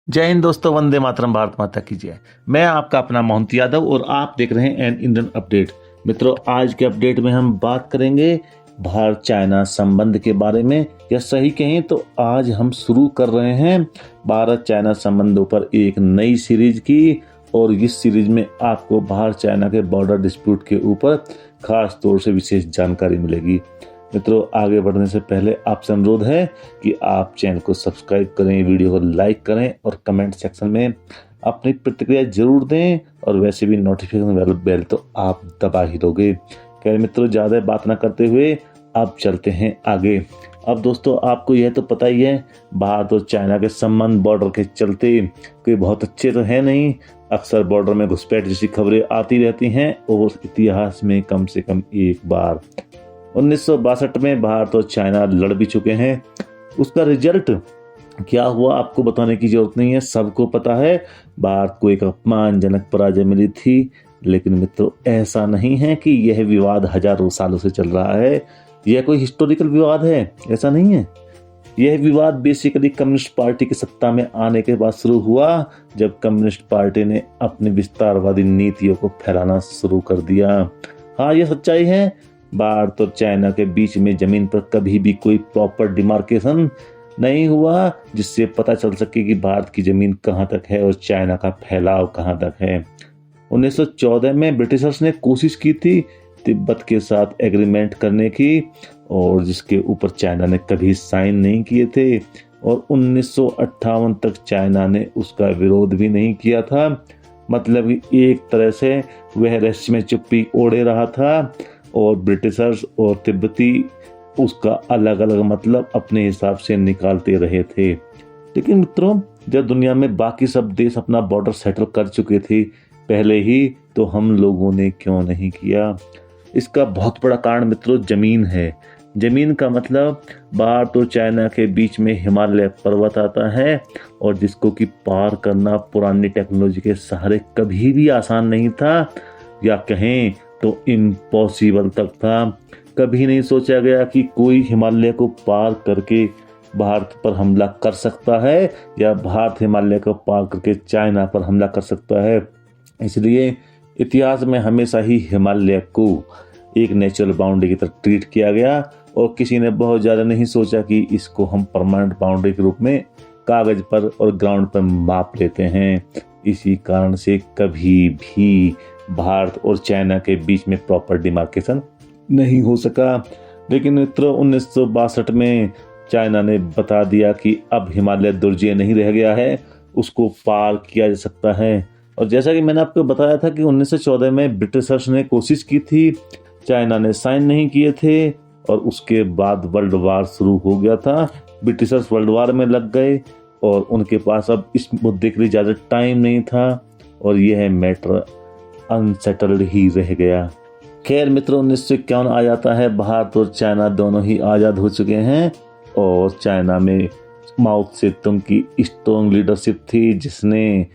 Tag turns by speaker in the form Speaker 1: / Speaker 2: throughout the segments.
Speaker 1: जय हिंद दोस्तों, वंदे मातरम, भारत माता की जय। मैं आपका अपना मोहन यादव और आप देख रहे हैं एन इंडियन अपडेट। मित्रों, आज के अपडेट में हम बात करेंगे भारत चाइना संबंध के बारे में, या सही कहें तो आज हम शुरू कर रहे हैं भारत चाइना संबंधों पर एक नई सीरीज की। और इस सीरीज में आपको भारत चाइना के बॉर्डर डिस्प्यूट के ऊपर खास तौर से विशेष जानकारी मिलेगी। मित्रों, आगे बढ़ने से पहले आपसे अनुरोध है कि आप चैनल को सब्सक्राइब करें, वीडियो को लाइक करें और कमेंट सेक्शन में अपनी प्रतिक्रिया जरूर दें। और वैसे भी नोटिफिकेशन बेल तो आप दबा ही दोगे। खैर मित्रों, ज़्यादा बात ना करते हुए अब चलते हैं आगे। अब दोस्तों, आपको यह तो पता ही है, भारत और चाइना के संबंध बॉर्डर के चलते कोई बहुत अच्छे तो है नहीं। अक्सर बॉर्डर में घुसपैठ जैसी खबरें आती रहती हैं और इतिहास में कम से कम एक बार 1962 में भारत और चाइना लड़ भी चुके हैं। उसका रिजल्ट क्या हुआ आपको बताने की जरूरत नहीं है, सबको पता है। भारत को एक अपमानजनक पराजय मिली थी। लेकिन मित्रों, ऐसा नहीं है कि यह विवाद हजारों सालों से चल रहा है। यह कोई हिस्टोरिकल विवाद है, ऐसा नहीं है। यह विवाद बेसिकली कम्युनिस्ट पार्टी की सत्ता में आने के बाद शुरू हुआ, जब कम्युनिस्ट पार्टी ने अपनी विस्तारवादी नीतियों को फैलाना शुरू कर दिया। हाँ, यह सच्चाई है। भारत और चाइना के बीच में जमीन पर कभी भी कोई प्रॉपर डिमार्केशन नहीं हुआ, जिससे पता चल सके कि भारत की जमीन कहां तक है और चाइना का फैलाव कहां तक है। 1914 में ब्रिटिशर्स ने कोशिश की थी तिब्बत के साथ एग्रीमेंट करने की, और जिसके ऊपर चाइना ने कभी साइन नहीं किए थे। और 1958 तक चाइना ने उसका विरोध भी नहीं किया था। मतलब कि एक तरह से वह रहस्य में चुप्पी ओढ़े रहा था और ब्रिटिशर्स और तिब्बती उसका अलग अलग मतलब अपने हिसाब से निकालते रहे थे। लेकिन मित्रों, जब दुनिया में बाकी सब देश अपना बॉर्डर सेटल कर चुके थे पहले ही, तो हम लोगों ने क्यों नहीं किया? इसका बहुत बड़ा कारण मित्रों जमीन है। जमीन का मतलब भारत और चाइना के बीच में हिमालय पर्वत आता है, और जिसको कि पार करना पुरानी टेक्नोलॉजी के सहारे कभी भी आसान नहीं था, या कहें तो इम्पॉसिबल तक था। कभी नहीं सोचा गया कि कोई हिमालय को पार करके भारत पर हमला कर सकता है, या भारत हिमालय को पार करके चाइना पर हमला कर सकता है। इसलिए इतिहास में हमेशा ही हिमालय को एक नेचुरल बाउंड्री की तरह ट्रीट किया गया, और किसी ने बहुत ज़्यादा नहीं सोचा कि इसको हम परमानेंट बाउंड्री के रूप में कागज पर और ग्राउंड पर माप लेते हैं। इसी कारण से कभी भी भारत और चाइना के बीच में प्रॉपर डिमार्केशन नहीं हो सका। लेकिन मित्रों, 1962 में चाइना ने बता दिया कि अब हिमालय दुर्जय नहीं रह गया है, उसको पार किया जा सकता है। और जैसा कि मैंने आपको बताया था कि 1914 में ब्रिटिशर्स ने कोशिश की थी, चाइना ने साइन नहीं किए थे, और उसके बाद वर्ल्ड वार शुरू हो गया था। ब्रिटिशर्स वर्ल्ड वार में लग गए और उनके पास अब इस मुद्दे के लिए ज़्यादा टाइम नहीं था, और यह मैटर अनसेटल्ड ही रह गया। खैर मित्रों, 1951 आ जाता है। भारत और चाइना दोनों ही आज़ाद हो चुके हैं, और चाइना में माओ त्से-तुंग की स्ट्रॉन्ग लीडरशिप थी, जिसने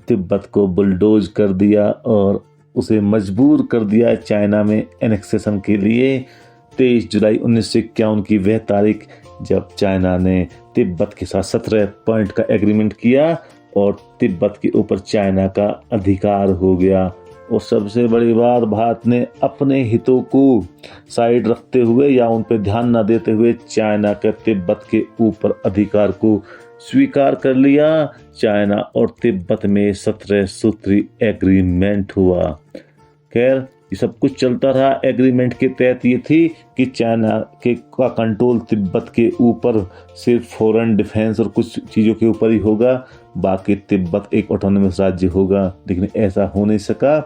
Speaker 1: तिब्बत को बुलडोज कर दिया और उसे मजबूर कर दिया चाइना में एनेक्सेशन के लिए। 23 जुलाई 1951 की वह तारीख जब चाइना ने तिब्बत के साथ 17 पॉइंट का एग्रीमेंट किया, और तिब्बत के ऊपर चाइना का अधिकार हो गया। और सबसे बड़ी बात, भारत ने अपने हितों को साइड रखते हुए या उन पर ध्यान न देते हुए चाइना के तिब्बत के ऊपर अधिकार को स्वीकार कर लिया। चाइना और तिब्बत में 17 सूत्री एग्रीमेंट हुआ। खैर, ये सब कुछ चलता रहा। एग्रीमेंट के तहत ये थी कि चाइना के का कंट्रोल तिब्बत के ऊपर सिर्फ फॉरेन डिफेंस और कुछ चीज़ों के ऊपर ही होगा, बाकी तिब्बत एक ऑटोनोमस राज्य होगा। लेकिन ऐसा हो नहीं सका,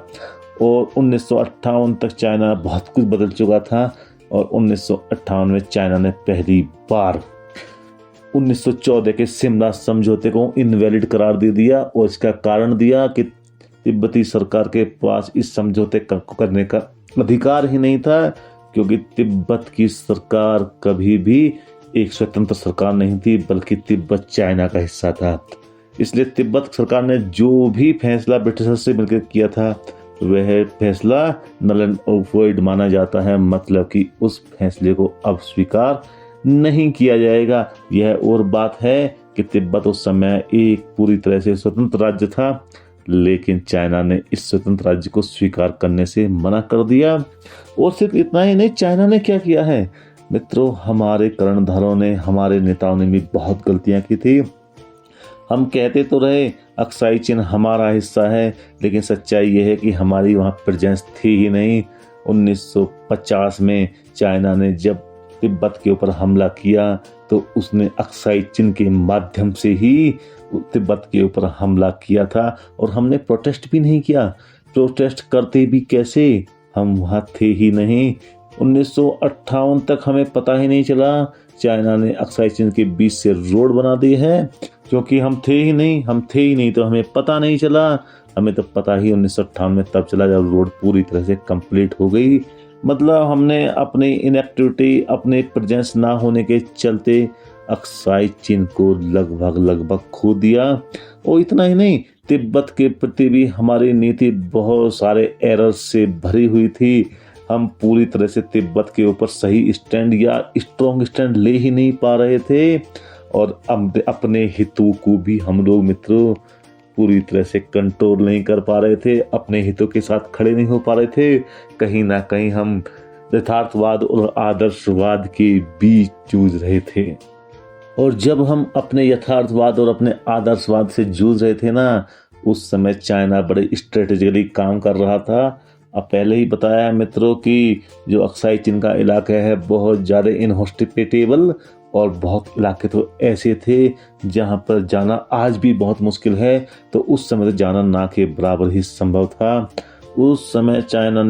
Speaker 1: और 1958 तक चाइना बहुत कुछ बदल चुका था। और 1958 में चाइना ने पहली बार 1914 के सिमला समझौते को इनवैलिड करार दे दिया, और इसका कारण दिया कि तिब्बती सरकार के पास इस समझौते को करने का अधिकार ही नहीं था, क्योंकि तिब्बत की सरकार कभी भी एक स्वतंत्र सरकार नहीं थी, बल्कि तिब्बत चाइना का हिस्सा था। इसलिए तिब्बत सरकार ने जो भी फैसला ब्रिटिशर्स से मिलकर किया था, वह फैसला नल एंड वॉइड माना जाता है। मतलब कि उस फैसले को अब स्वीकार नहीं किया जाएगा। यह और बात है कि तिब्बत उस समय एक पूरी तरह से स्वतंत्र राज्य था, लेकिन चाइना ने इस स्वतंत्र राज्य को स्वीकार करने से मना कर दिया। और सिर्फ इतना ही नहीं, चाइना ने क्या किया है मित्रों, हमारे कर्णधारों ने, हमारे नेताओं ने भी बहुत गलतियां की थी। हम कहते तो रहे अक्साई चिन हमारा हिस्सा है, लेकिन सच्चाई यह है कि हमारी वहाँ प्रेजेंस थी ही नहीं। 1950 में चाइना ने जब तिब्बत के ऊपर हमला किया तो उसने अक्साई चिन के माध्यम से ही तिब्बत के ऊपर हमला किया था, और हमने प्रोटेस्ट भी नहीं किया। प्रोटेस्ट करते भी कैसे, हम वहाँ थे ही नहीं। 1958 तक हमें पता ही नहीं चला चाइना ने अक्साई चिन के बीच से रोड बना दी है, क्योंकि हम थे ही नहीं तो हमें पता नहीं चला। हमें तो पता ही 1958 में तब चला जब रोड पूरी तरह से कंप्लीट हो गई। मतलब हमने अपनी इनएक्टिविटी, अपने प्रेजेंस ना होने के चलते अक्साई चिन को लगभग खो दिया। और इतना ही नहीं, तिब्बत के प्रति भी हमारी नीति बहुत सारे एरर्स से भरी हुई थी। हम पूरी तरह से तिब्बत के ऊपर सही स्टैंड या स्ट्रॉन्ग स्टैंड ले ही नहीं पा रहे थे, और अपने हितों को भी हम लोग मित्रों पूरी तरह से कंट्रोल नहीं कर पा रहे थे, अपने हितों के साथ खड़े नहीं हो पा रहे थे। कहीं ना कहीं हम यथार्थवाद और आदर्शवाद के बीच जूझ रहे थे। और जब हम अपने यथार्थवाद और अपने आदर्शवाद से जूझ रहे थे ना, उस समय चाइना बड़े स्ट्रेटेजिकली काम कर रहा था। अब पहले ही बताया है मित्रों कि जो अक्साई चिन का इलाका है बहुत ज़्यादा इनहोस्पिटेबल, और बहुत इलाके तो ऐसे थे जहां पर जाना आज भी बहुत मुश्किल है, तो उस समय तो जाना ना के बराबर ही संभव था। उस समय चाइना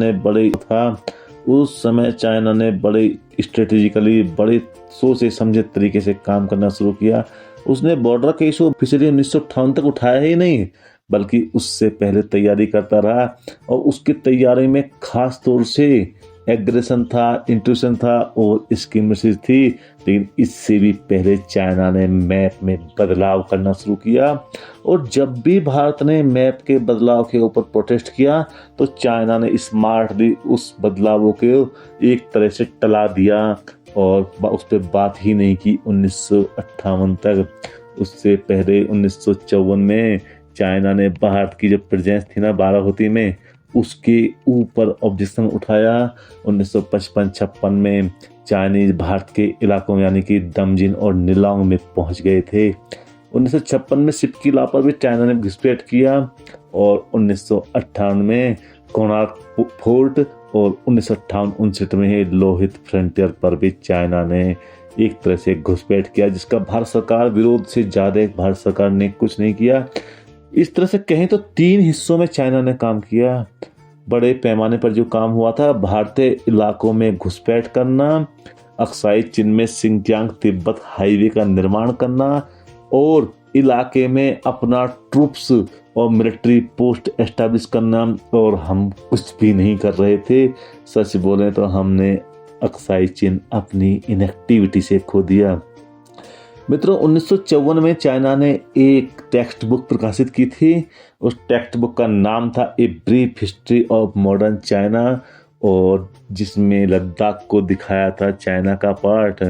Speaker 1: ने बड़े स्ट्रेटेजिकली, बड़े सोचे समझे तरीके से काम करना शुरू किया। उसने बॉर्डर के इशू पिछले 1958 तक उठाया ही नहीं, बल्कि उससे पहले तैयारी करता रहा, और उसकी तैयारी में खास तौर से एग्रेशन था, इंट्यूशन था और स्कीमेसिस थी। लेकिन इससे भी पहले चाइना ने मैप में बदलाव करना शुरू किया, और जब भी भारत ने मैप के बदलाव के ऊपर प्रोटेस्ट किया तो चाइना ने स्मार्टली उस बदलावों को एक तरह से टला दिया और उस पर बात ही नहीं की 1958 तक। उससे पहले 1954 में चाइना ने भारत की जो प्रेजेंस थी ना बाराहोती में, उसके ऊपर ऑब्जेक्शन उठाया। 1955-56 में चाइनीज भारत के इलाकों यानी कि दमजिन और निलोंग में पहुंच गए थे। 1956 में सिपकी ला पर भी चाइना ने घुसपैठ किया, और 1958 में कोणार्क फोर्ट, और 1958-59 में लोहित फ्रंटियर पर भी चाइना ने एक तरह से घुसपैठ किया, जिसका भारत सरकार विरोध से ज़्यादा भारत सरकार ने कुछ नहीं किया। इस तरह से कहें तो 3 हिस्सों में चाइना ने काम किया। बड़े पैमाने पर जो काम हुआ था, भारतीय इलाकों में घुसपैठ करना, अक्साई चिन में सिंकियांग तिब्बत हाईवे का निर्माण करना, और इलाके में अपना ट्रूप्स और मिलिट्री पोस्ट एस्टैब्लिश करना। और हम कुछ भी नहीं कर रहे थे। सच बोले तो हमने अक्साई चिन अपनी इनएक्टिविटी से खो दिया। मित्रों, 1954 में चाइना ने एक टेक्स्ट बुक प्रकाशित की थी। उस टेक्स्ट बुक का नाम था a brief history of modern China, और जिसमें लद्दाख को दिखाया था चाइना का पार्ट।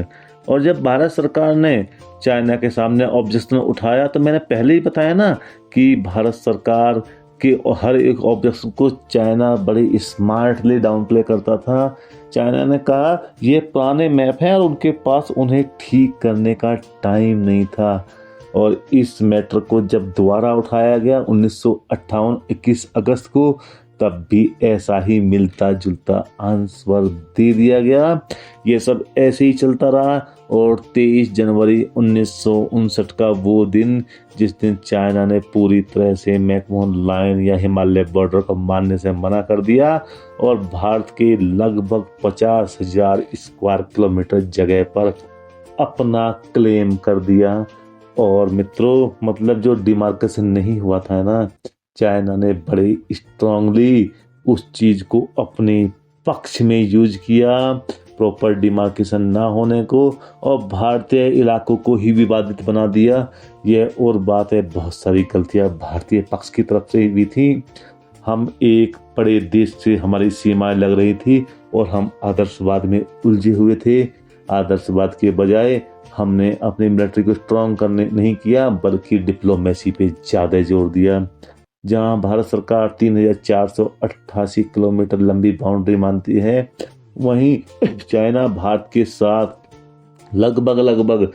Speaker 1: और जब भारत सरकार ने चाइना के सामने ऑब्जेक्शन उठाया, तो मैंने पहले ही बताया ना कि भारत सरकार के हर एक ऑब्जेक्शन को चाइना बड़े स्मार्टली डाउन प्ले करता था। चाइना ने कहा ये पुराने मैप हैं और उनके पास उन्हें ठीक करने का टाइम नहीं था। और इस मैटर को जब दोबारा उठाया गया 1958 21 अगस्त को, तब भी ऐसा ही मिलता जुलता आंसर दे दिया गया। ये सब ऐसे ही चलता रहा, और 23 जनवरी 1959 का वो दिन जिस दिन चाइना ने पूरी तरह से मैकमोहन लाइन या हिमालय बॉर्डर को मानने से मना कर दिया, और भारत के लगभग 50,000 स्क्वायर किलोमीटर जगह पर अपना क्लेम कर दिया। और मित्रों, मतलब जो डिमार्केशन नहीं हुआ था ना, चाइना ने बड़े स्ट्रांगली उस चीज को अपने पक्ष में यूज किया, प्रॉपर डिमार्केशन ना होने को, और भारतीय इलाकों को ही विवादित बना दिया। यह और बात है, बहुत सारी गलतियां भारतीय पक्ष की तरफ से भी थी। हम एक बड़े देश से हमारी सीमाएं लग रही थी और हम आदर्शवाद में उलझे हुए थे। आदर्शवाद के बजाय हमने अपनी मिलिट्री को स्ट्रांग करने नहीं किया, बल्कि डिप्लोमेसी पे ज़्यादा जोर दिया। जहां भारत सरकार 3,488 किलोमीटर लंबी बाउंड्री मानती है, वहीं चाइना भारत के साथ लगभग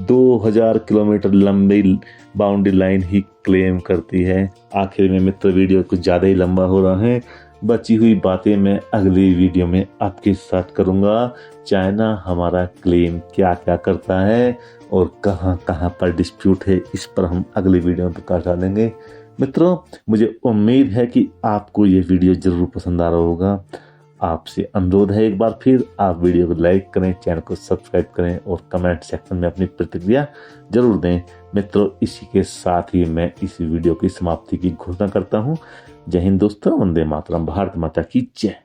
Speaker 1: 2000 किलोमीटर लंबी बाउंड्री लाइन ही क्लेम करती है। आखिर में मित्र, वीडियो कुछ ज़्यादा ही लंबा हो रहा है, बची हुई बातें मैं अगली वीडियो में आपके साथ करूँगा। चाइना हमारा क्लेम क्या क्या करता है और कहाँ कहाँ पर डिस्प्यूट है, इस पर हम अगली वीडियो में प्रकाश डालेंगे। मित्रों, मुझे उम्मीद है कि आपको ये वीडियो ज़रूर पसंद आ रहा होगा। आपसे अनुरोध है एक बार फिर, आप वीडियो को लाइक करें, चैनल को सब्सक्राइब करें और कमेंट सेक्शन में अपनी प्रतिक्रिया जरूर दें। मित्रों, इसी के साथ ही मैं इस वीडियो की समाप्ति की घोषणा करता हूँ। जय हिंद दोस्तों, वंदे मातरम, भारत माता की जय।